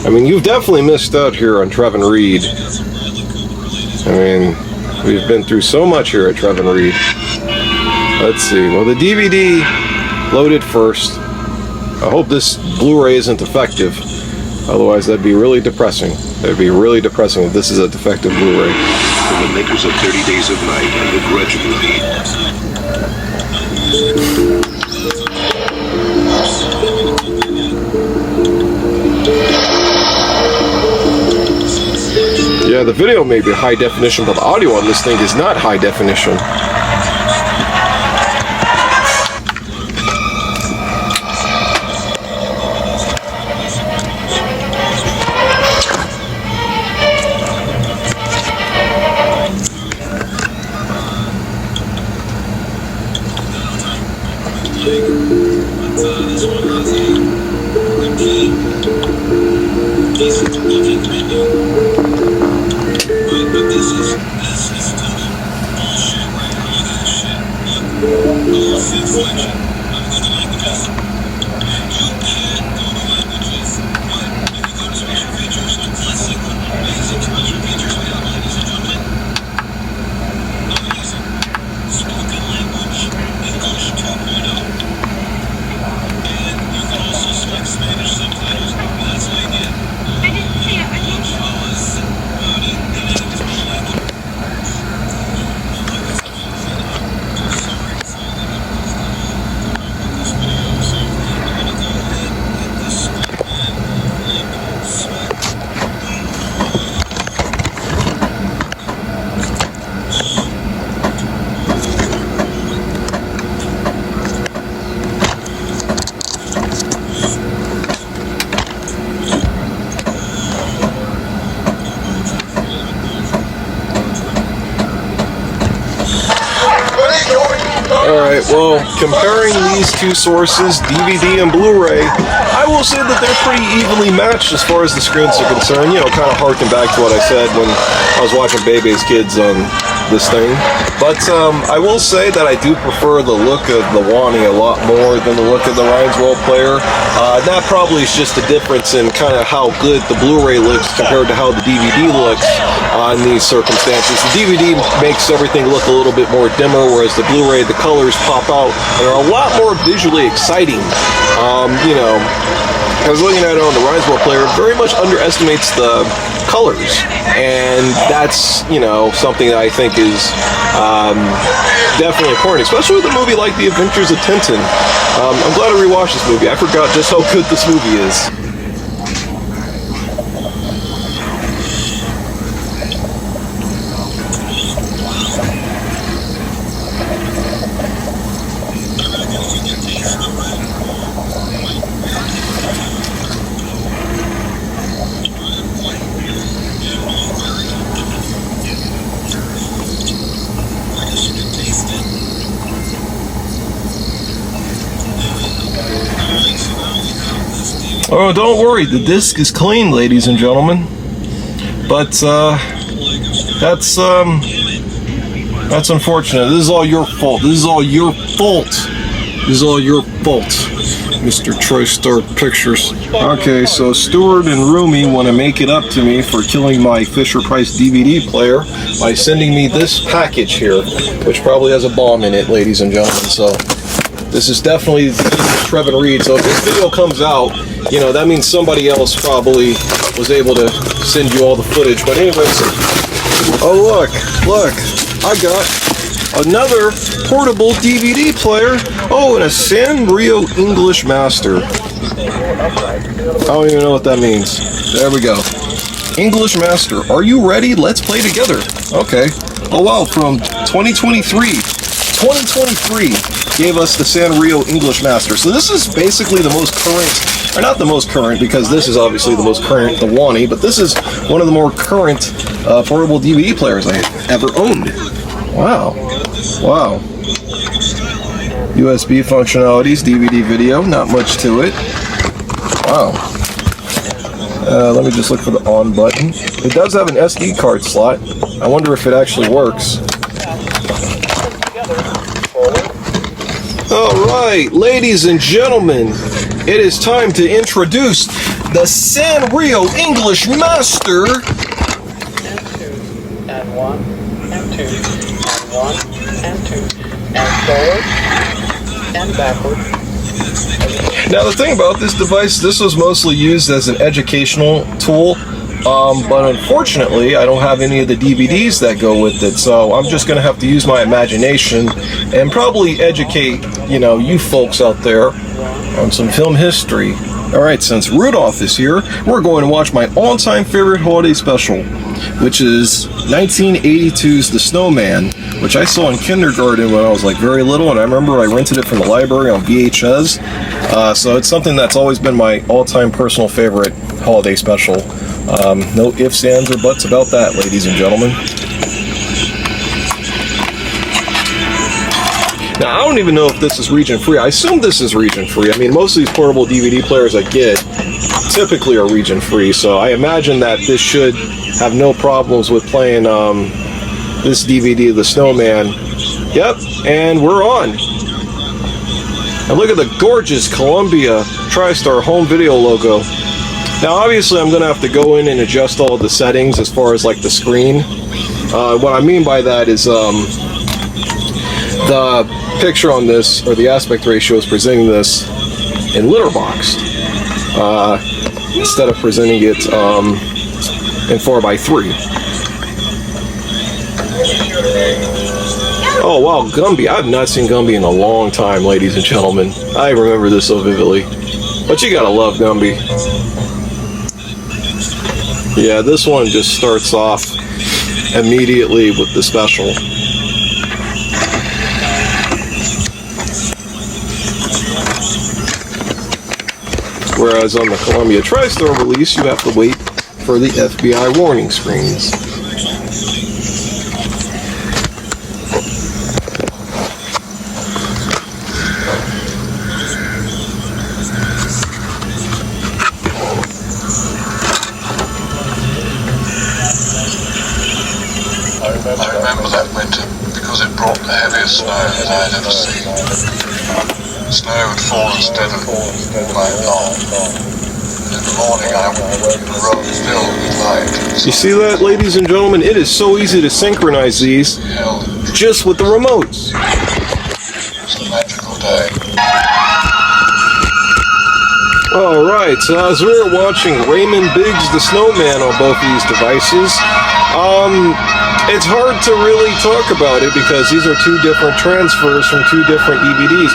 I mean, you've definitely missed out here on Trevin Reed. I mean, we've been through so much here at Trevin Reed. Let's see. Well, the DVD loaded first. I hope this Blu-ray isn't defective. Otherwise, that'd be really depressing. That'd be really depressing if this is a defective Blu-ray. From the makers of 30 Days of Night and The Grudge movie. Yeah, the video may be high definition, but the audio on this thing is not high definition. Alright, well, comparing these two sources, DVD and Blu-ray, I will say that they're pretty evenly matched as far as the screens are concerned. You know, kind of harken back to what I said when I was watching Bebe's Kids on this thing. But I will say that I do prefer the look of the Wani a lot more than the look of the Ryan's World player. That probably is just a difference in kind of how good the Blu-ray looks compared to how the DVD looks in these circumstances. The DVD makes everything look a little bit more dimmer, whereas the Blu-ray, the colors pop out and are a lot more visually exciting. You know, because looking at it on the Ryan's World player, it very much underestimates the colors, and that's, you know, something that I think is definitely important, especially with a movie like The Adventures of Tintin. I'm glad I rewatched this movie. I forgot just how good this movie is. Oh, don't worry, the disc is clean, ladies and gentlemen. But that's unfortunate. This is all your fault. This is all your fault. This is all your fault, Mr. TriStar Pictures. Okay, so Stuart and Rumi want to make it up to me for killing my Fisher-Price DVD player by sending me this package here, which probably has a bomb in it, ladies and gentlemen. So this is definitely Trevin Reed. So if this video comes out, you know, that means somebody else probably was able to send you all the footage. But anyways, oh look, I got another portable DVD player. Oh, and a Sanrio English Master. I don't even know what that means. There we go. English Master. Are you ready? Let's play together. Okay. Oh wow, from 2023 gave us the Sanrio English Master. So this is basically the most current, or not the most current, because this is obviously the most current, the Wani, but this is one of the more current portable DVD players I ever owned. Wow. Wow. USB functionalities, DVD video, not much to it. Wow. Let me just look for the on button. It does have an SD card slot. I wonder if it actually works. Alright, ladies and gentlemen, it is time to introduce the Sanrio English Master. And 1, and 2, and 1, and 2, and forward, and backward. Now the thing about this device, this was mostly used as an educational tool, but unfortunately I don't have any of the DVDs that go with it, so I'm just going to have to use my imagination and probably educate, you know, you folks out there on some film history. Alright, since Rudolph is here, we're going to watch my all-time favorite holiday special, which is 1982's The Snowman, which I saw in kindergarten when I was like very little, and I remember I rented it from the library on VHS. So it's something that's always been my all-time personal favorite holiday special. No ifs, ands, or buts about that, ladies and gentlemen. Now, I don't even know if this is region-free. I assume this is region-free. I mean, most of these portable DVD players I get typically are region-free, so I imagine that this should have no problems with playing this DVD of The Snowman. Yep, and we're on. And look at the gorgeous Columbia TriStar home video logo. Now, obviously, I'm going to have to go in and adjust all of the settings as far as like the screen. What I mean by that is the picture on this, or the aspect ratio, is presenting this in letterboxed instead of presenting it in 4:3. Oh wow, Gumby. I have not seen Gumby in a long time, ladies and gentlemen. I remember this so vividly. But you gotta love Gumby. Yeah, this one just starts off immediately with the special. Whereas on the Columbia TriStar release, you have to wait for the FBI warning screens. I remember that winter because it brought the heaviest snow that I had ever seen. The snow would fall steadily all night long. And in the morning I woke the road filled with light. You see that, ladies and gentlemen? It is so easy to synchronize these just with the remotes. It was a magical day. Alright, so as we were watching Raymond Biggs the Snowman on both these devices, it's hard to really talk about it because these are two different transfers from two different DVDs.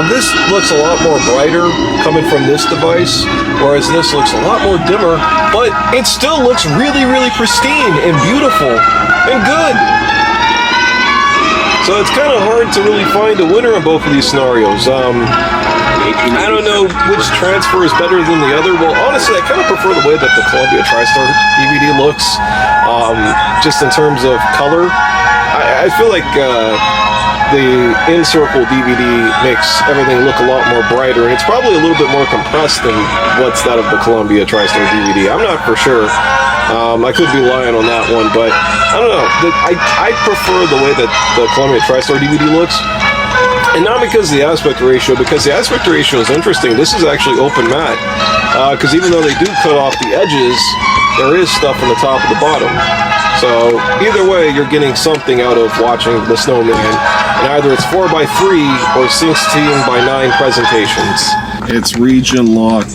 This looks a lot more brighter coming from this device, whereas this looks a lot more dimmer, but it still looks really, really pristine and beautiful and good. So it's kind of hard to really find a winner in both of these scenarios. I don't know which transfer is better than the other. Well, honestly, I kind of prefer the way that the Columbia TriStar DVD looks, just in terms of color. I feel like the in-circle DVD makes everything look a lot more brighter, and it's probably a little bit more compressed than what's that of the Columbia TriStar DVD. I'm not for sure. I could be lying on that one, but I don't know. I prefer the way that the Columbia TriStar DVD looks. And not because of the aspect ratio, because the aspect ratio is interesting. This is actually open matte, because even though they do cut off the edges, there is stuff on the top and the bottom. So either way, you're getting something out of watching The Snowman, and either it's 4x3 or 16x9 presentations. It's region locked,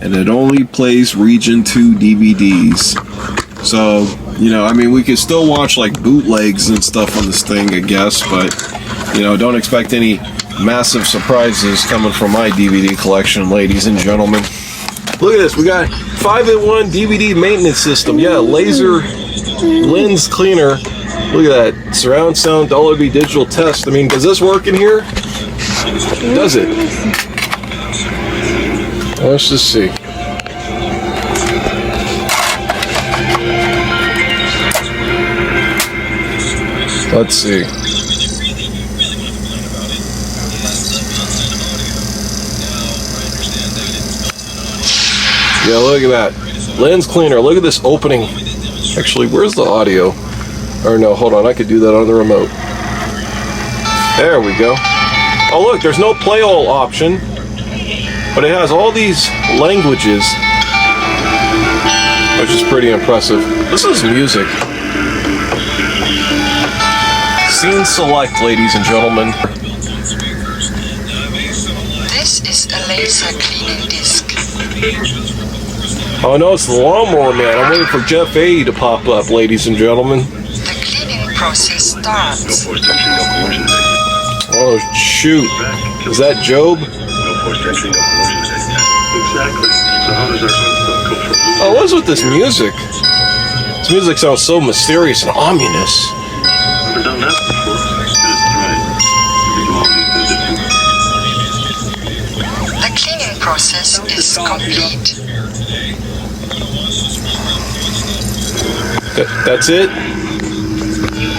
and it only plays region 2 DVDs. So, you know, I mean, we could still watch like bootlegs and stuff on this thing, I guess, but you know, don't expect any massive surprises coming from my DVD collection, ladies and gentlemen. Look at this, we got 5-in-1 DVD maintenance system. Yeah, laser lens cleaner. Look at that, surround sound Dolby digital test. I mean, does this work in here? Does it? Let's just see. Let's see. Yeah, look at that. Lens cleaner. Look at this opening. Actually, where's the audio? Or no, hold on. I could do that on the remote. There we go. Oh, look, there's no play all option. But it has all these languages. Which is pretty impressive. This is music. Scene select, ladies and gentlemen. This is a laser cleaning disc. Oh no, it's the Lawnmower Man. I'm waiting for Jeff A to pop up, ladies and gentlemen. The cleaning process starts. Oh shoot. Is that Job? Oh, what's with this music? This music sounds so mysterious and ominous. The cleaning process is complete. That's it?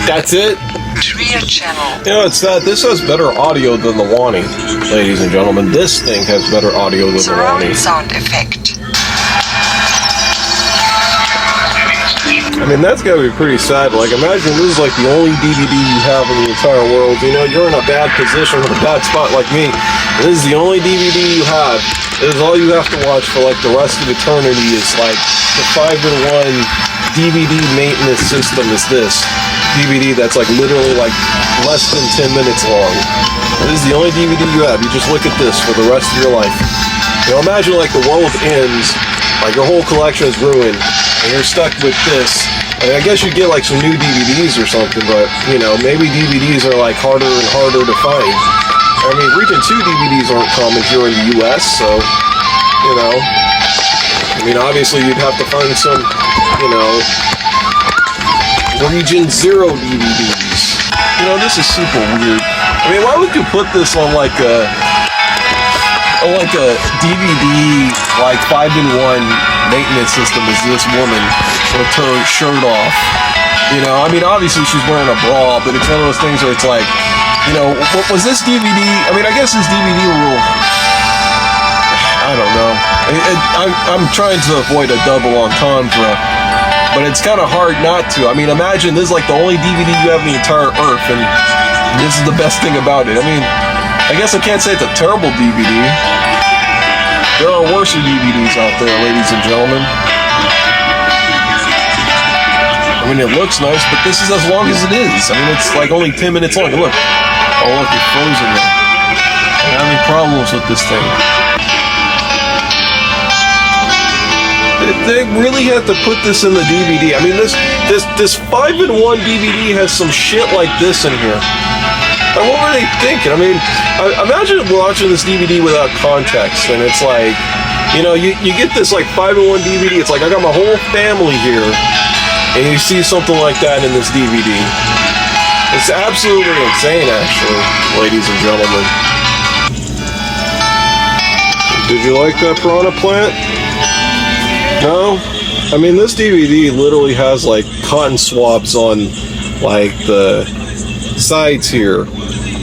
That's it? Clear channel. You know, it's that. This has better audio than the Wani, ladies and gentlemen. This thing has better audio than the Wani. Surround sound effect. I mean, that's gotta be pretty sad. Like, imagine this is like the only DVD you have in the entire world. You know, you're in a bad position with a bad spot like me. This is the only DVD you have. This is all you have to watch for like the rest of eternity. Is like the 5-in-1 DVD maintenance system is this. DVD that's like literally like less than 10 minutes long. This is the only DVD you have. You just look at this for the rest of your life. You know, imagine like the world ends, like your whole collection is ruined, and you're stuck with this. I mean, I guess you get like some new DVDs or something, but you know, maybe DVDs are like harder and harder to find. I mean, Region 2 DVDs aren't common here in the US, so, you know, I mean, obviously you'd have to find some, you know, Region 0 DVDs. You know, this is super weird. I mean, why would you put this on like a DVD, like 5-in-1 maintenance system as this woman with her shirt off? You know, I mean, obviously she's wearing a bra, but it's one of those things where it's like, you know, what was this DVD? I mean, I guess this DVD will, I don't know. I'm trying to avoid a double entendre. but it's kind of hard not to. I mean, imagine this is like the only DVD you have in the entire earth, and this is the best thing about it. I mean, I guess I can't say it's a terrible DVD. There are worse DVDs out there, ladies and gentlemen. I mean, it looks nice, but this is as long as it is. I mean, it's like only 10 minutes long. Look. Oh, look, it's frozen there. I don't have any problems with this thing. They really had to put this in the DVD. I mean, this 5-in-1 DVD has some shit like this in here. And what were they thinking? I mean, imagine watching this DVD without context, and it's like, you know, you get this like 5-in-1 DVD. It's like I got my whole family here, and you see something like that in this DVD. It's absolutely insane, actually, ladies and gentlemen. Did you like that piranha plant? No? I mean, this DVD literally has like cotton swabs on like the sides here.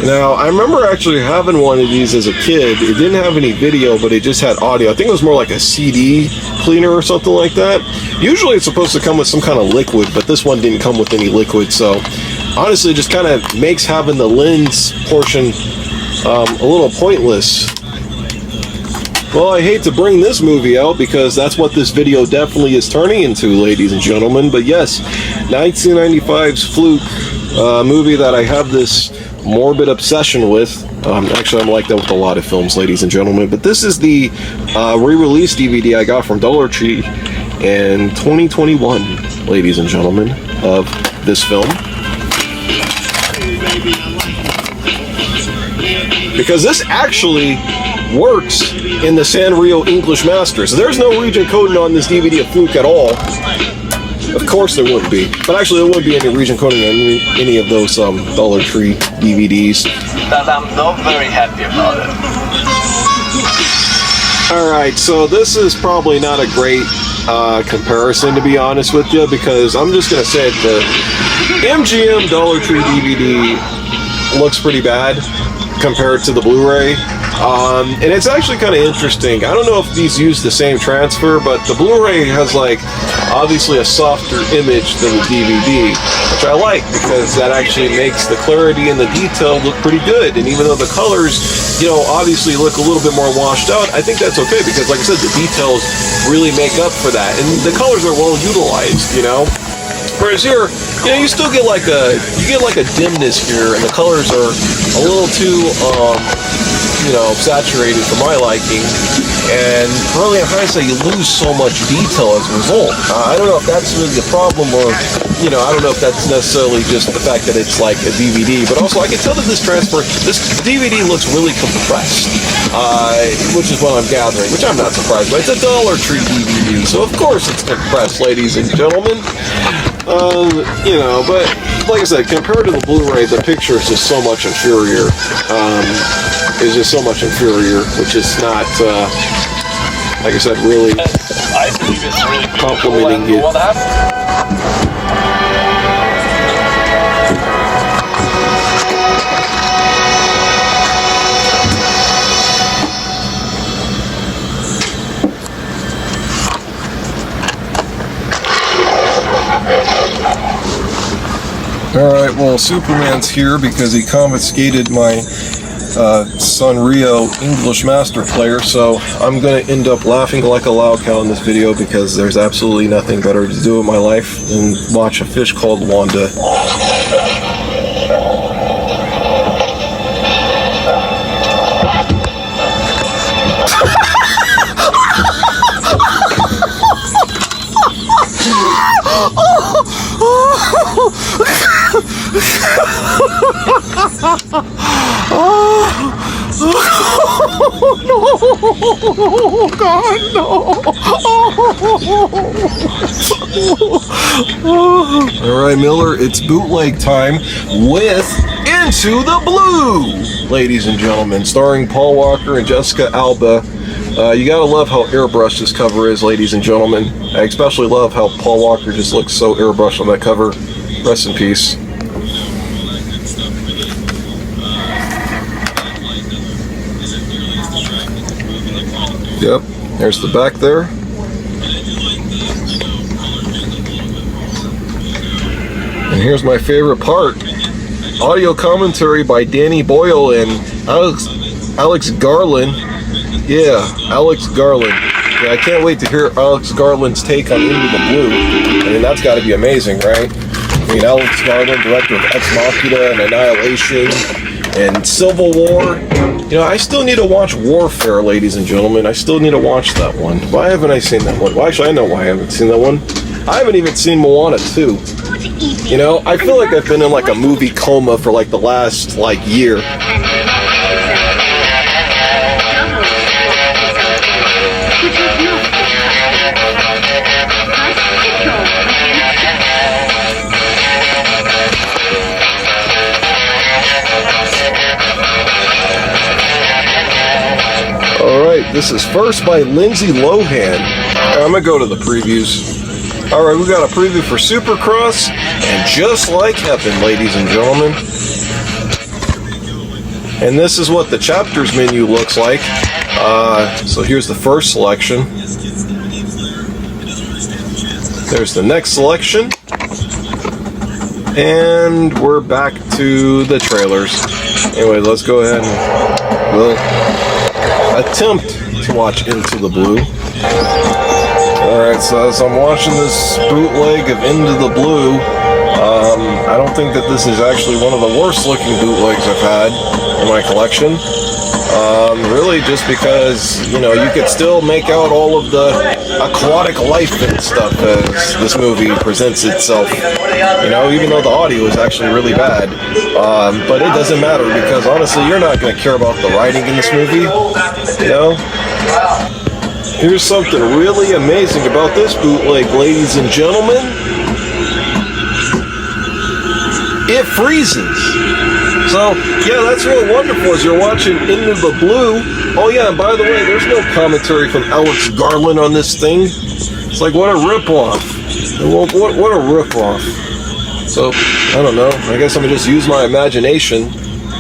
Now, I remember actually having one of these as a kid. It didn't have any video, but it just had audio. I think it was more like a CD cleaner or something like that. Usually it's supposed to come with some kind of liquid, but this one didn't come with any liquid, so honestly it just kind of makes having the lens portion a little pointless. Well, I hate to bring this movie out because that's what this video definitely is turning into, ladies and gentlemen, but yes, 1995's Fluke, movie that I have this morbid obsession with. Actually, I'm like that with a lot of films, ladies and gentlemen, but this is the re-release DVD I got from Dollar Tree in 2021, ladies and gentlemen, of this film. Because this actually works in the Sanrio English Masters. There's no region coding on this DVD of Fluke at all. Of course there wouldn't be. But actually there wouldn't be any region coding on any of those Dollar Tree DVDs. That I'm not very happy about it. Alright, so this is probably not a great comparison, to be honest with you, because I'm just going to say it, the MGM Dollar Tree DVD looks pretty bad compared to the Blu-ray. And it's actually kind of interesting. I don't know if these use the same transfer, but the Blu-ray has like obviously a softer image than the DVD, which I like because that actually makes the clarity and the detail look pretty good. And even though the colors, you know, obviously look a little bit more washed out, I think that's okay because, like I said, the details really make up for that, and the colors are well utilized, you know. Whereas here, you know, you still get like a dimness here, and the colors are a little too you know, saturated for my liking, and really in hindsight you lose so much detail as a result. I don't know if that's really the problem, or, you know, I don't know if that's necessarily just the fact that it's like a DVD, but also I can tell that this DVD looks really compressed, which is what I'm gathering, which I'm not surprised by. It's a Dollar Tree DVD, so of course it's compressed, ladies and gentlemen. You know, but like I said, compared to the Blu-ray, the picture is just so much inferior. Is just so much inferior, which is not, like I said, really I believe it's really complimenting it. What happened? Alright, well, Superman's here because he confiscated my Sanrio English Master Player, so I'm going to end up laughing like a loud cow in this video because there's absolutely nothing better to do in my life than watch a fish called Wanda. Oh, God, no. All right, Miller, it's bootleg time with Into the Blue, ladies and gentlemen, starring Paul Walker and Jessica Alba. You gotta love how airbrushed this cover is, ladies and gentlemen. I especially love how Paul Walker just looks so airbrushed on that cover. Rest in peace. Yep, there's the back there. here's my favorite part. Audio commentary by Danny Boyle and Alex Garland. Yeah, Alex Garland. Yeah, I can't wait to hear Alex Garland's take on Into the Blue. I mean, that's got to be amazing, right? I mean, Alex Garland, director of Ex Machina and Annihilation and Civil War. You know, I still need to watch Warfare, ladies and gentlemen. I still need to watch that one. Why haven't I seen that one? Well, actually, I know why I haven't seen that one. I haven't even seen Moana 2. You know, I feel like I've been in like a movie coma for like the last year. Alright, this is first by Lindsay Lohan. I'm gonna go to the previews. Alright, we got a preview for Supercross and Just Like Heaven, ladies and gentlemen. And this is what the chapters menu looks like. So here's the first selection. There's the next selection. And we're back to the trailers. Anyway, let's go ahead and we'll attempt to watch Into the Blue. Alright, so as I'm watching this bootleg of Into the Blue, I don't think that this is actually one of the worst looking bootlegs I've had in my collection. Really just because, you know, you could still make out all of the aquatic life and stuff as this movie presents itself. You know, even though the audio is actually really bad. But it doesn't matter because honestly, you're not going to care about the writing in this movie. You know? Here's something really amazing about this bootleg, ladies and gentlemen. It freezes. So, yeah, that's real wonderful as you're watching Into the Blue. Oh, yeah, and by the way, there's no commentary from Alex Garland on this thing. It's like, what a ripoff. What a ripoff. So, I don't know. I guess I'm going to just use my imagination.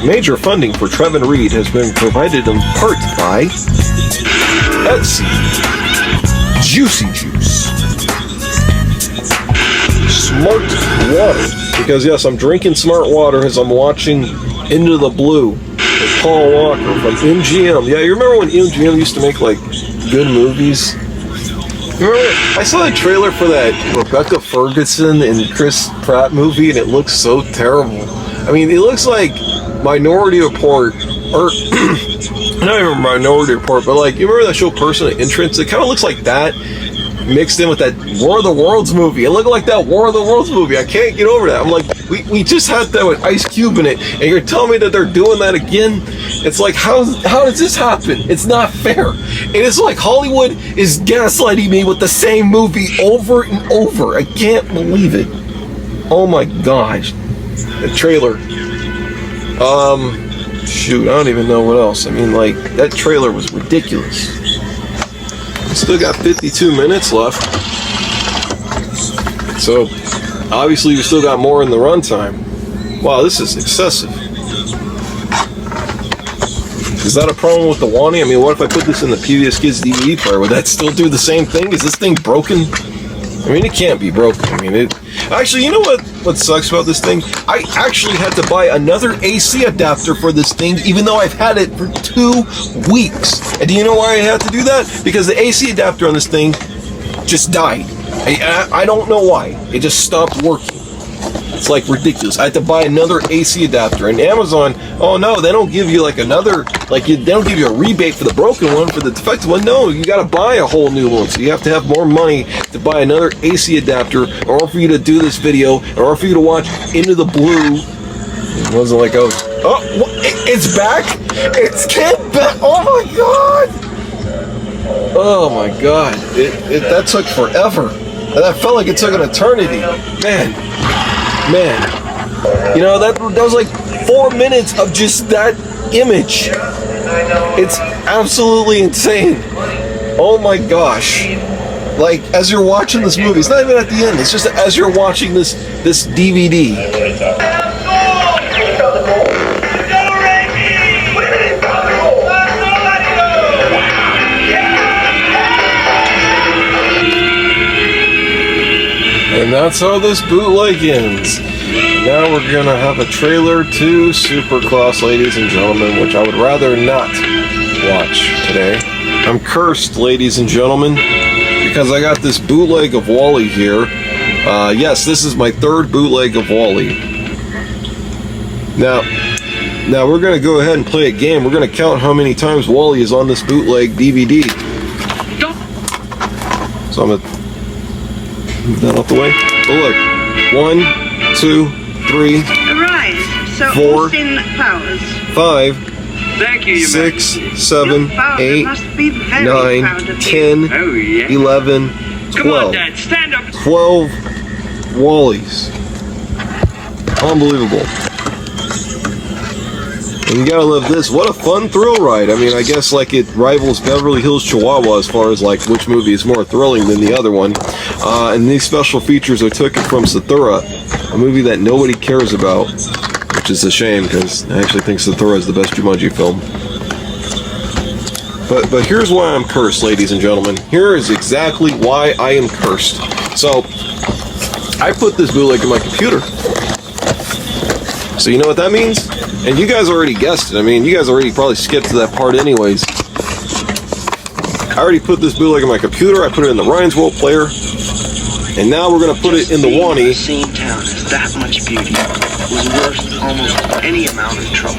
Major funding for Trevin Reed has been provided in part by Etsy, Juicy Juice, Smart Water. Because yes, I'm drinking smart water as I'm watching Into the Blue with Paul Walker from MGM. Yeah, you remember when MGM used to make like good movies? Remember, I saw the trailer for that Rebecca Ferguson and Chris Pratt movie, and it looks so terrible. I mean, it looks like Minority Report, or not even Minority Report, but like, you remember that show Person of Interest? It kind of looks like that, mixed in with that War of the Worlds movie. It looked like that War of the Worlds movie. I can't get over that. I'm like, we just had that with Ice Cube in it, and you're telling me that they're doing that again? It's like, how does this happen? It's not fair. And it's like Hollywood is gaslighting me with the same movie over and over. I can't believe it. Oh my gosh. The trailer. Shoot, I don't even know what else. I mean, like, that trailer was ridiculous. We still got 52 minutes left. So, obviously, we still got more in the runtime. Wow, this is excessive. Is that a problem with the wanting? I mean, what if I put this in the PBS Kids DVD player? Would that still do the same thing? Is this thing broken? I mean, it can't be broken. I mean, it... Actually, you know what sucks about this thing? I actually had to buy another AC adapter for this thing, even though I've had it for 2 weeks. And do you know why I had to do that? Because the AC adapter on this thing just died. I don't know why. It just stopped working. It's like ridiculous. I had to buy another AC adapter. And Amazon, oh no, they don't give you like another, they don't give you a rebate for the broken one, for the defective one. No, you gotta buy a whole new one. So you have to have more money to buy another AC adapter, or for you to do this video, or for you to watch Into the Blue. It wasn't like, it's back? It's came back? Oh my god! Oh my god. That took forever. That felt like it took an eternity. Man, you know, that was like 4 minutes of just that image. It's absolutely insane. Oh my gosh. Like, as you're watching this movie, it's not even at the end, it's just as you're watching this DVD. And that's how this bootleg ends. now we're gonna have a trailer to Supercross, ladies and gentlemen, which I would rather not watch today. I'm cursed, ladies and gentlemen, because I got this bootleg of Wall-E here. Yes, this is my third bootleg of Wall-E. Now we're gonna go ahead and play a game. We're gonna count how many times Wall-E is on this bootleg DVD. So I'm gonna move that out the way. So look, 1, 2, 3, Right. So 4, Austin Powers. 5, Thank you, 6, 7, Father 8, must be very 9, proud of 10, Oh, yeah. 11, Come on, 12. Dad, stand up. 12 Wall-Es. Unbelievable. And you gotta love this. What a fun thrill ride. I mean, I guess like it rivals Beverly Hills Chihuahua as far as like which movie is more thrilling than the other one. And these special features are taken from Zathura, a movie that nobody cares about, which is a shame because I actually think Zathura is the best Jumanji film. But here's why I'm cursed, ladies and gentlemen. Here is exactly why I am cursed. So, I put this bootleg in my computer. So you know what that means? And you guys already guessed it. I mean, you guys already probably skipped to that part anyways. I already put this bootleg in my computer. I put it in the Ryan's World player. And now we're going to put it in the Wall-E. Seeing town is that much beauty was worth almost any amount of trouble.